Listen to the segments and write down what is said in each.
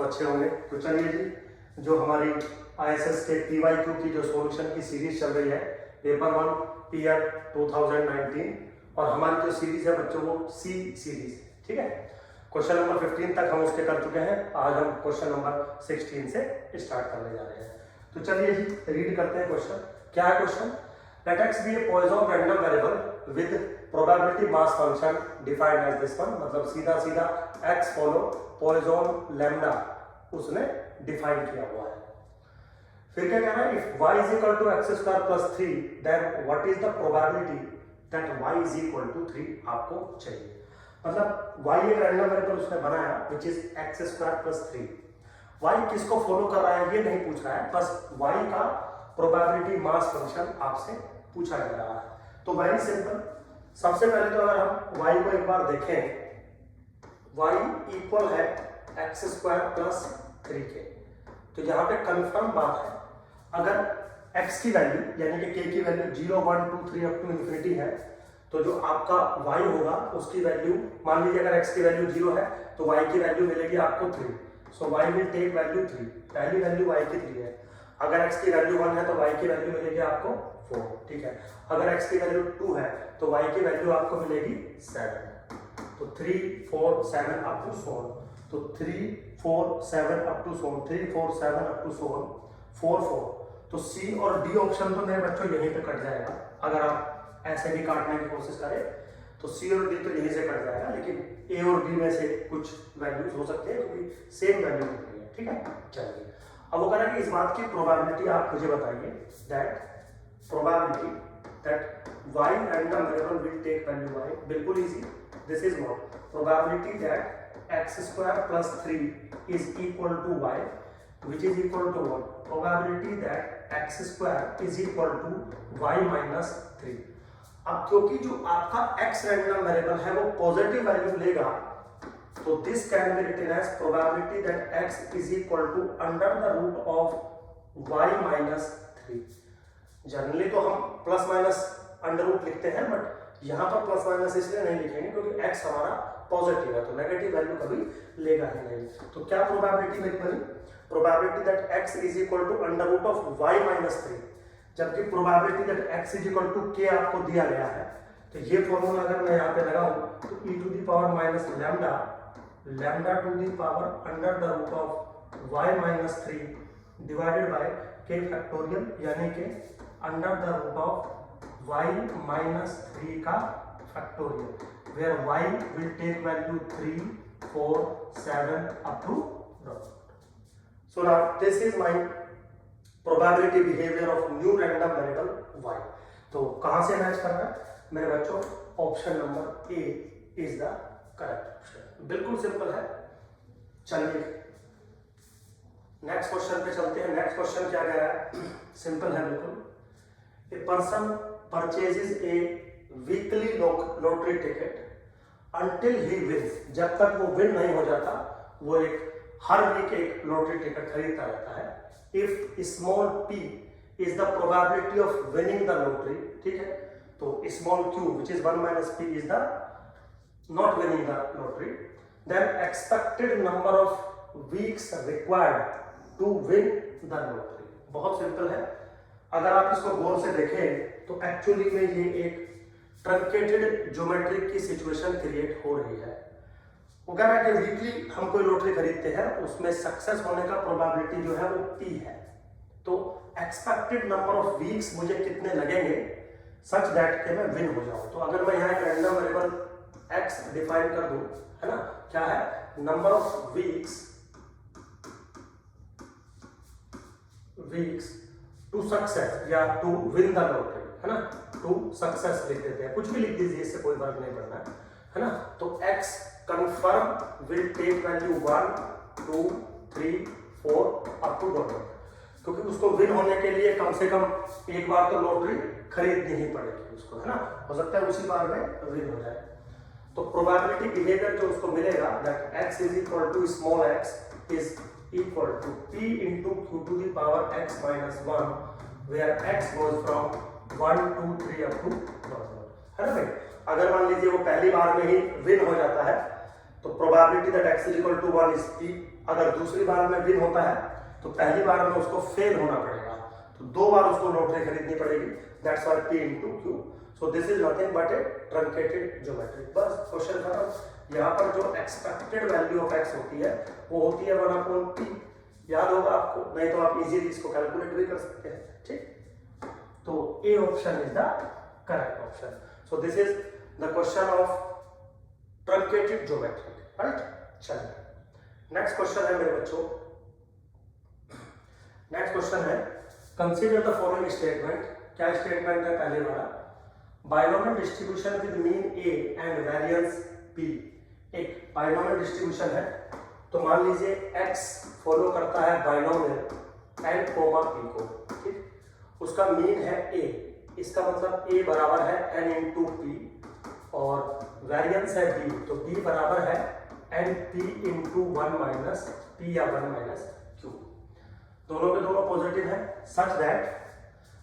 अच्छे होंगे। तो चलिए जी, जो हमारी ISS के PYQ की जो सॉल्यूशन की सीरीज चल रही है, पेपर 1 ईयर 2019, और हमारी जो सीरीज है बच्चों वो C सीरीज है, ठीक है। क्वेश्चन नंबर 15 तक हम उसके कर चुके हैं। आज हम क्वेश्चन नंबर 16 से स्टार्ट करने जा रहे हैं। तो चलिए जी, रीड करते हैं क्वेश्चन। क्या है question? Let x be a Poisson random variable with probability mass function defined as this one, मतलब सीधा सीधा x फॉलो Poisson lambda उसने डिफाइन किया हुआ है। फिर क्या कह रहा है? If y is equal to x square plus 3, then what is the probability that y is equal to 3 आपको चाहिए। मतलब y एक रैंडम वेरिएबल उसने बनाया which is x square plus 3। y किसको फॉलो कर रहा है ये नहीं पूछ रहा है, बस y का प्रोबेबिलिटी मास फंक्शन आपसे पूछा जा रहा है। तो वेरी सिंपल, सबसे पहले तो अगर हम y को एक बार देखें, y इक्वल है एक्स स्क्वायर प्लस 3 के। तो यहाँ पे कंफर्म बात है, अगर x की वैल्यू यानी कि k की वैल्यू 0 1 2 3 अप टू इन्फिनिटी है, तो जो आपका y होगा उसकी वैल्यू, मान लीजिए अगर x की वैल्यू 0 है तो y की वैल्यू मिलेगी आपको 3। सो y विल टेक वैल्यू 3, पहली वैल्यू y की 3 है। अगर x की वैल्यू 1 है तो y की वैल्यू मिलेगी आपको 4, ठीक है। अगर x की वैल्यू 2 है तो y की वैल्यू आपको मिलेगी 7। तो 3 4 7 अप टू 7, तो 3 4 7 अप टू 7, 3 4 7 अप टू 7 4 4। तो C और D ऑप्शन तो मेरे बच्चों यहीं पे कट जाएगा। अगर आप ऐसे भी काटने की कोशिश करें तो C और D तो यहीं से कट जाएगा, लेकिन A और B में से कुछ वैल्यूज हो सकते हैं क्योंकि सेम वैल्यू निकली है, ठीक है। चलिए, अब वो कह रहा है कि इस बात की प्रोबेबिलिटी आप मुझे बताइए, that probability that y random variable will take value y। बिल्कुल easy, this is what probability that x square plus 3 is equal to y, which is equal to what? Probability that x square is equal to y minus 3। अब क्योंकि जो आपका x random variable है वो positive value लेगा, तो this can be written as probability that x is equal to under the root of y minus 3। Generally तो हम प्लस माइनस अंडर रूट लिखते हैं, बट यहाँ पर प्लस माइनस इसलिए नहीं लिखेंगे क्योंकि x हमारा पॉजिटिव है, तो नेगेटिव वैल्यू कभी लेगा ही नहीं। तो क्या प्रोबेबिलिटी मेरी बनी? Probability that x is equal to under root of y minus 3, जबकि probability that x is equal to k आपको दिया गया है। तो ये फॉर्मूला अगर मैं यहाँ पे लगाऊं तो e to the power minus lambda, lambda to the power under the root of y minus 3 divided by k factorial, यानी कि under the root of y minus 3 का factorial, where y will take value 3 4 7 up to dot. So now this is my probability behavior of new random variable y। तो कहां से match कर रहा है मेरे बच्चों? Option number A is the correct option. बिल्कुल सिंपल है। चलिए नेक्स्ट क्वेश्चन पे चलते हैं। नेक्स्ट क्वेश्चन क्या कह रहा है? सिंपल है बिल्कुल। A person purchases a weekly lottery ticket until he wins, जब तक वो विन नहीं हो जाता वो एक हर वीक एक लॉटरी टिकट खरीदता रहता है। If small p is the probability of winning the lottery, ठीक है, तो small q which is 1 minus p is the not winning the lottery, then expected number of weeks required to win the lottery. बहुत simple है। अगर आप इसको गौर से देखें तो एक्चुअली में ये एक ट्रंकेटेड ज्योमेट्रिक की सिचुएशन क्रिएट हो रही है। वो कह रहा है कि वीकली हम कोई लॉटरी खरीदते हैं, उसमें सक्सेस होने का प्रोबेबिलिटी जो है वो p है। तो एक्सपेक्टेड नंबर ऑफ वीक्स मुझे कितने लगेंगे सच दैट कि मैं विन हो जाऊं। तो अगर मैं यहाँ एक रैंडम वेरिएबल x डिफाइन कर दूं, है ना, क्या है? Number of weeks to success या टू विन द लॉटरी, है ना, टू सक्सेस लिख देते हैं, कुछ भी लिख दीजिए, इससे कोई फर्क नहीं पड़ना है ना। तो x confirm will take value 1 2 3 4 up to dot, क्योंकि उसको विन होने के लिए कम से कम एक बार तो लॉटरी खरीदनी ही पड़ेगी उसको, है ना। हो सकता है उसी बार में विन हो जाए। तो प्रोबेबिलिटी बिहेवियर जो उसको मिलेगा that x is equal to small x is equal to p into q to the power x minus 1, where x goes from 1 2 3 up to dot, है ना भाई। अगर मान लीजिए वो पहली बार में ही विन हो जाता है तो probability that x is equal to 1 is p, अगर दूसरी बार में विन होता है तो पहली बार में उसको फेल होना पड़ेगा, तो 2 बार उसको लॉटरी खरीदनी पड़ेगी। That's why P into Q। So this is nothing but A truncated geometry. बस क्वेश्चन खत्म। यहाँ पर जो एक्सपेक्टेड वैल्यू ऑफ x होती है वो होती है 1/p। याद होगा आपको, नहीं तो आप इजीली इसको कैलकुलेट भी कर सकते हैं। ठीक, तो A option is the correct option. So this is the question of truncated geometry, right. चलिए नेक्स्ट क्वेश्चन है मेरे बच्चों। नेक्स्ट क्वेश्चन है कंसीडर द फॉलोइंग स्टेटमेंट। क्या स्टेटमेंट है पहले वाला? Binomial distribution with mean A and variance B. एक बाइनोमियल डिस्ट्रीब्यूशन है, तो मान लीजिए x फॉलो करता है बाइनोमियल n कोमा p को, ठीक। उसका मीन है a, इसका मतलब a बराबर है n इंटू p और वेरिएंस है b, तो b बराबर है np इंटू 1 माइनस p या 1 माइनस q। दोनों के दोनों पॉजिटिव है such that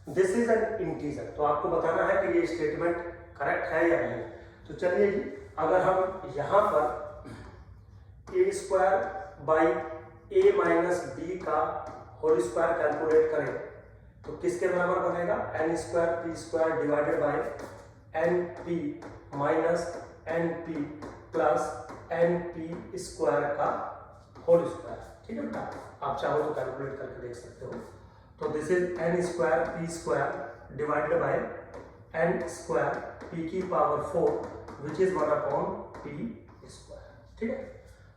this is N integer. तो आपको बताना है कि ये स्टेटमेंट करेक्ट है या नहीं। तो चलिए जी, अगर हम यहाँ पर a square by a minus b का होल स्क्वायर कैलकुलेट करें तो किसके बराबर बनेगा? N square p square divided by n p minus n p plus n p square का होल स्क्वायर। ठीक है बेटा, आप चाहो तो कैलकुलेट करके देख सकते हो। तो this is n square p square divided by n square p की power 4 which is 1/p square. ठीक है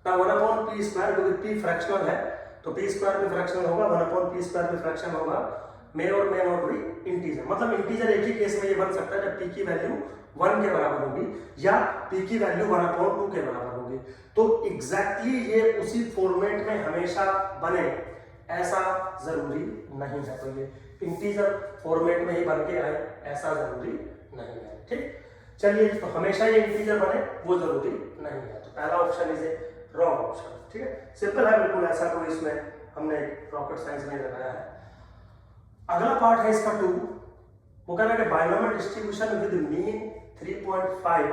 ना, 1/p स्क्वायर, क्योंकि p फ्रैक्शनल है तो p स्क्वायर भी फ्रैक्शनल होगा, 1/p स्क्वायर भी फ्रैक्शन होगा। मे और मे नॉट बी इंटीजर, मतलब इंटीजर एक ही केस में ये बन सकता है जब p की वैल्यू 1 के बराबर होगी या p की वैल्यू 1/2 के बराबर होगी। तो एग्जैक्टली ये उसी फॉर्मेट में हमेशा बने ऐसा जरूरी नहीं है, तो ये इंटीजर फॉर्मेट में ही बन के आए ऐसा जरूरी नहीं है। ठीक, चलिए, तो हमेशा ये इंटीजर बने वो जरूरी नहीं है। तो पहला option is a wrong option. ठीक है, सिंपल है बिल्कुल, ऐसा कोई इसमें हमने रॉकेट साइंस नहीं लगाया है। अगला पार्ट है इसका 2, वो कह रहा है कि binomial distribution with mean 3.5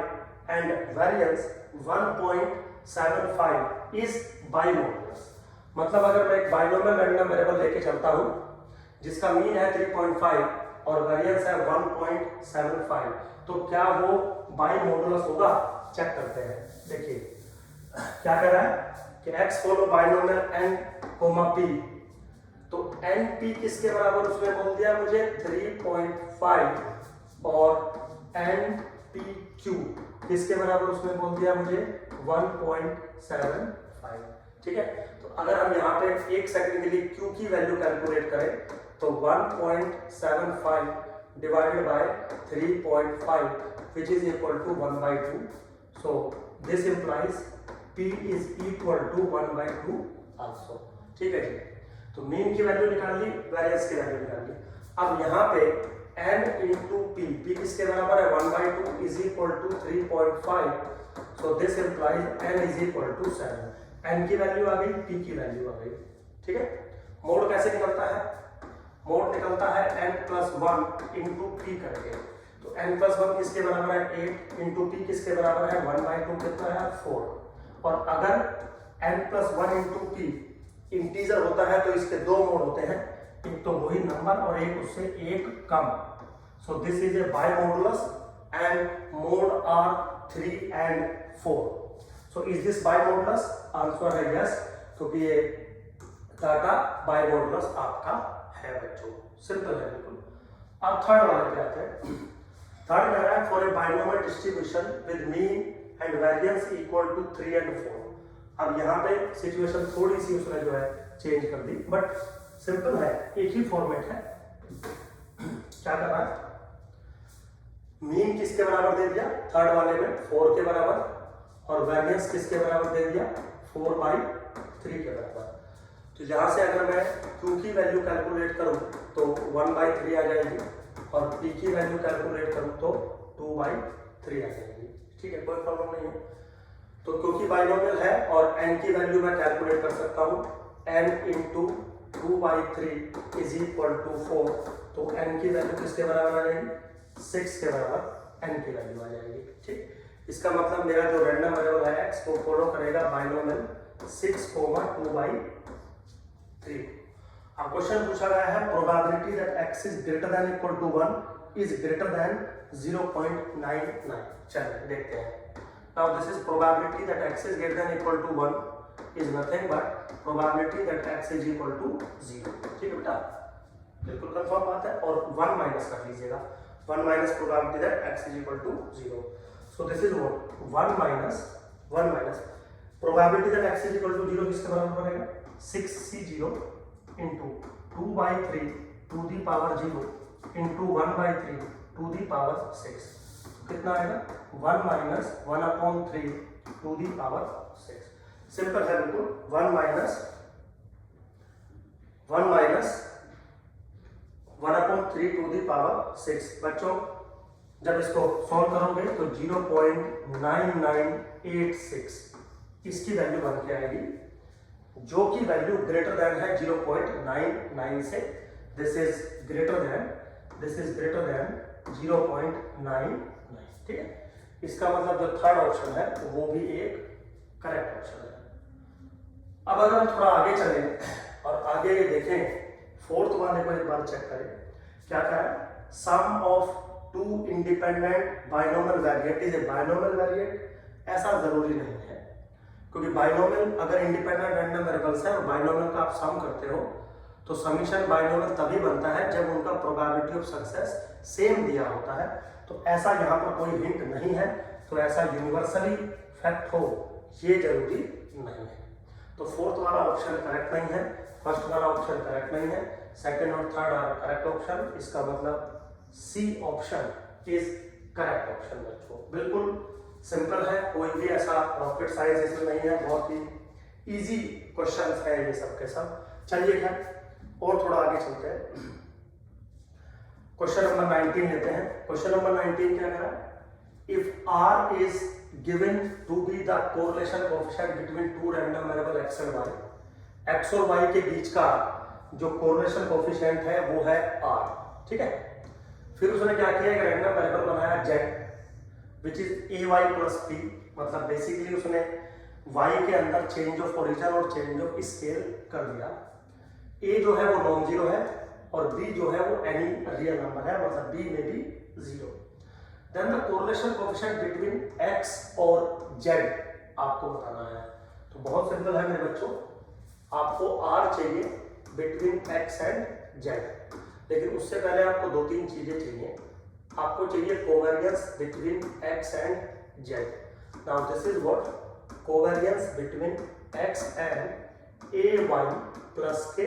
and variance 1.75 is bimodulus. मतलब अगर मैं एक बाइनोमियल रैंडम वेरिएबल लेके चलता हूं जिसका मीन है 3.5 और वेरिएंस है 1.75, तो क्या वो बाइमोडुलस होगा? चेक करते हैं। देखिए क्या कह रहा है कि x follow binomial n comma p, तो np किसके बराबर उसने बोल दिया मुझे 3.5 और npq किसके बराबर उसने बोल दिया मुझे 1.75। ठीक है, तो अगर हम यहाँ पे 1 सेकंड के लिए q की वैल्यू कैलकुलेट करें तो 1.75 divided by 3.5 which is equal to 1/2. So this implies p is equal to 1/2 also. ठीक है जी, तो मीन की वैल्यू निकाल ली, वेरिएंस की वैल्यू निकाल ली। अब यहाँ पे n into p, p किसके बराबर है? 1/2 is equal to 3.5. So this implies n is equal to 7. n की वैल्यू आ गई, p की वैल्यू आ गई। ठीक है, मोड कैसे निकलता है? मोड निकलता है n plus 1 into p करके। तो n plus 1 किसके बराबर है? 8 into p किसके बराबर है? 1/2 कितना है? 4। और अगर n plus 1 into p integer होता है तो इसके 2 मोड होते हैं, एक तो वही नंबर और एक उससे एक कम। So this is a bimodulus and mode are 3 and 4। So is this bimodulus? Answer है यस, क्योंकि ये डाटा बाइमोडुलस आपका है बच्चों। सिंपल है बिल्कुल। अब थर्ड वाले पे आते हैं। थर्ड कह रहा है for a binomial distribution with mean and variance equal to 3 and 4। अब यहाँ पे सिचुएशन थोड़ी सी उसने जो है चेंज कर दी, बट सिंपल है, एक ही फॉर्मेट है। क्या कर रहा है? मीन किसके बराबर दे दिया? थर्ड वाले में 4 के बराबर, और वेरिएंस किसके बराबर दे दिया? 4/3 के बराबर। तो यहाँ से अगर मैं q की वैल्यू कैलकुलेट करूँ तो 1/3 आ जाएगी, और p की वैल्यू कैलकुलेट करूँ तो 2/3 आ जाएगी। ठीक है, कोई प्रॉब्लम नहीं है। तो क्योंकि बाइनोमियल है और n की वैल्यू मैं कैलकुलेट कर सकता हूँ, n into 2/3 is equal to 4, तो n की वैल्यू किसके बराबर आ जाएगी? 6 के बराबर n की वैल्यू आ जाएगी। ठीक, इसका मतलब मेरा जो रैंडम वेरिएबल है x वो फॉलो करेगा बाइनोमियल 6,2/3। अब क्वेश्चन पूछा गया है probability that x is greater than equal to 1 is greater than 0.99। चलिए देखते हैं। Now this is probability that x is greater than equal to 1 is nothing but probability that x is equal to 0। ठीक है बेटा, बिल्कुल confirm बात है। और 1 माइनस कर लीजिएगा, 1 minus probability that x is equal to 0। So this is what 1 minus probability that x is equal to 0 किसके बराबर बनेगा 6c0 into 2/3 to the power 0 into 1/3 to the power 6। कितना आएगा 1 minus 1/3 to the power 6। Simple है बिल्कुल। 1 minus 1/3 to the power 6। बच्चों जब इसको सॉल्व करोगे तो 0.9986 इसकी वैल्यू बन के आएगी, जो की वैल्यू ग्रेटर देन है 0.99 से। This is greater than 0.99। ठीक है, इसका मतलब जो थर्ड ऑप्शन है वो भी एक करेक्ट ऑप्शन है। अब अगर हम थोड़ा आगे चलें और आगे देखें, फोर्थ वाले को एक बार चेक करें क्या है। Sum of two independent binomial variant is a binomial variant. ऐसा जरूरी नहीं है, क्योंकि बाइनोमियल अगर इंडिपेंडेंट रैंडम वेरिएबल्स है और बाइनोमियल का आप सम करते हो तो समीशन बाइनोमियल तभी बनता है जब उनका प्रोबेबिलिटी ऑफ सक्सेस सेम दिया होता है। तो ऐसा यहाँ पर कोई हिंट नहीं है, तो ऐसा यूनिवर्सली फैक्ट हो ये जरूरी नहीं है। तो फोर्थ वाला ऑप्शन करेक्ट नहीं है, फर्स्ट वाला ऑप्शन करेक्ट नहीं है, सेकंड और थर्ड आर करेक्ट ऑप्शन। इसका मतलब C option is correct option. बच्चों बिल्कुल सिंपल है, कोई भी ऐसा रॉकेट साइंस इसमें नहीं है, बहुत ही इजी क्वेश्चंस है ये सब के सब। चलिए खैर और थोड़ा आगे चलते हैं। क्वेश्चन नंबर 19 लेते हैं। क्वेश्चन नंबर 19 क्या कह रहा है, if r is given to be the correlation coefficient between two random variable x and y, x और y के बीच का जो कोरिलेशन कोएफिशिएंट है वो है r। ठीक है, फिर उसने क्या किया, एक रैंडम वेरिएबल बनाया z which is ay plus p। मतलब बेसिकली उसने y के अंदर चेंज ऑफ ओरिजिन और चेंज ऑफ स्केल कर दिया। a जो है वो नॉन जीरो है और b जो है वो एनी रियल नंबर है, मतलब b में भी 0। Then the correlation coefficient between x और z आपको बताना है। तो बहुत सिंपल है मेरे बच्चों, आपको r चाहिए बिटवीन x एंड z, लेकिन उससे पहले आपको दो तीन चीजें चाहिए। आपको चाहिए covariance between x and z। Now this is what covariance between x and ay plus के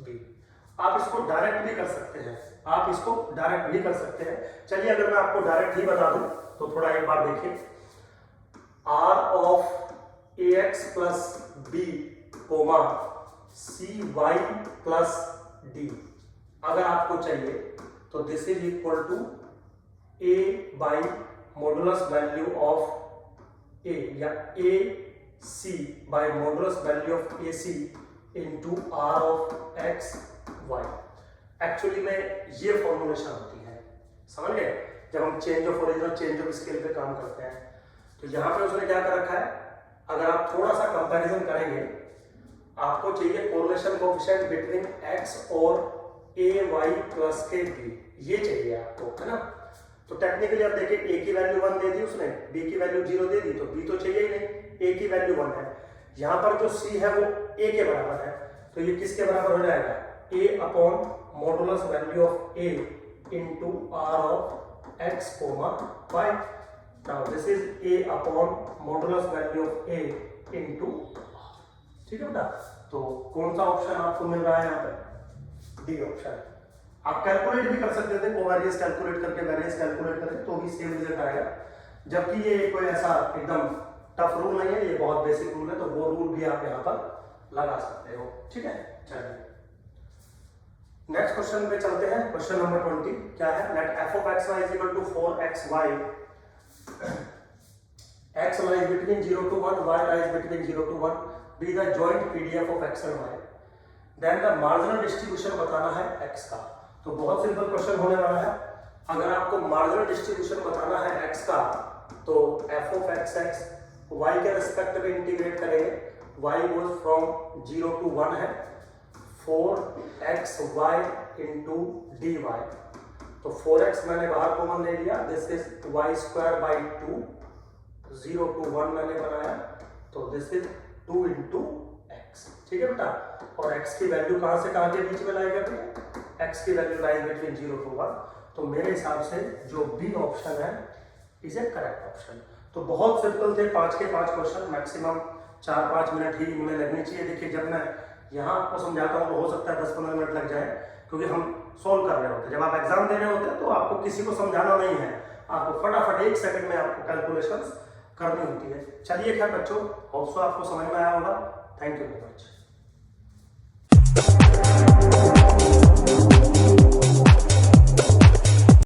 b। आप इसको डायरेक्ट भी कर सकते हैं, चलिए अगर मैं आपको डायरेक्ट ही बता दूं तो थोड़ा एक बार देखिए, r of ax plus b comma cy plus d अगर आपको चाहिए तो this is equal to a by modulus value of a या ac by modulus value of ac into r of x y। Actually में ये formulation होती है, समझ गए, जब हम चेंज ऑफ ओरिजिन और चेंज ऑफ स्केल पे काम करते हैं। तो यहाँ पे उसने क्या कर रखा है, अगर आप थोड़ा सा कंपैरिजन करेंगे, आपको चाहिए कोरिलेशन कोएफिशिएंट बिटवीन x और ay प्लस के b, ये चाहिए आपको, है ना। तो टेक्निकली आप देखिए a की वैल्यू 1 दे दी उसने, b की वैल्यू 0 दे दी, तो b तो चाहिए ही नहीं, a की वैल्यू 1 है। यहाँ पर जो c है वो a के बराबर है, तो ये किसके बराबर हो जाएगा, a upon modulus value of a into r of x comma y। Now this is a upon modulus value of a into r। ठीक है बेटा, तो कौन सा ऑप्शन आपको मिल रहा है यहाँ पे, डी ऑप्शन। आप कैलकुलेट भी कर सकते थे, कोवेरियंस कैलकुलेट करके वेरिएंस कैलकुलेट करके तो भी सेम रिजल्ट आएगा, जबकि ये कोई ऐसा एकदम टफ रूल नहीं है, ये बहुत बेसिक रूल है, तो वो रूल भी आप यहाँ पर लगा सकते हो। ठीक है, चलिए नेक्स्ट क्वेश्चन पे चलते हैं। क्वेश्चन नंबर 20 क्या है, late f of xy is equal to 4xy, x lies between 0 to 1, y lies between 0 to 1, be the joint PDF of x and y, then the marginal distribution बताना है x का। तो बहुत simple question होने वाला है, अगर आपको मार्जिनल डिस्ट्रीब्यूशन बताना है x का तो f of x y के रिस्पेक्ट में इंटीग्रेट करेंगे y गोज फ्रॉम 0 to 1 है 4xy इंटू डी वाई। तो 4x मैंने बाहर कॉमन ले लिया, this is y square by 2, 0 to 1 मैंने बनाया, तो दिस इज 2 इंटू एक्स। ठीक है बेटा, और x की वैल्यू कहां से कहां के बीच में लाएगा बेटा, x की वैल्यू लाइज बिटवीन 0 to 1। तो मेरे हिसाब से जो बी ऑप्शन है इज ए करेक्ट ऑप्शन। तो बहुत सिंपल थे 5 के 5 क्वेश्चन, मैक्सिमम 4-5 मिनट ही इनमें लगनी चाहिए। देखिए जब मैं यहाँ आपको समझाता हूँ तो हो सकता है 10-15 मिनट लग जाए, क्योंकि हम सोल्व कर रहे होते हैं। जब आप एग्जाम दे रहे होते हैं तो आपको किसी को समझाना नहीं है, आपको फटाफट 1 सेकंड में आपको कैलकुलेशंस करनी होती है। चलिए खैर बच्चों, होप सो आपको समझ में आया होगा। Thank you very much.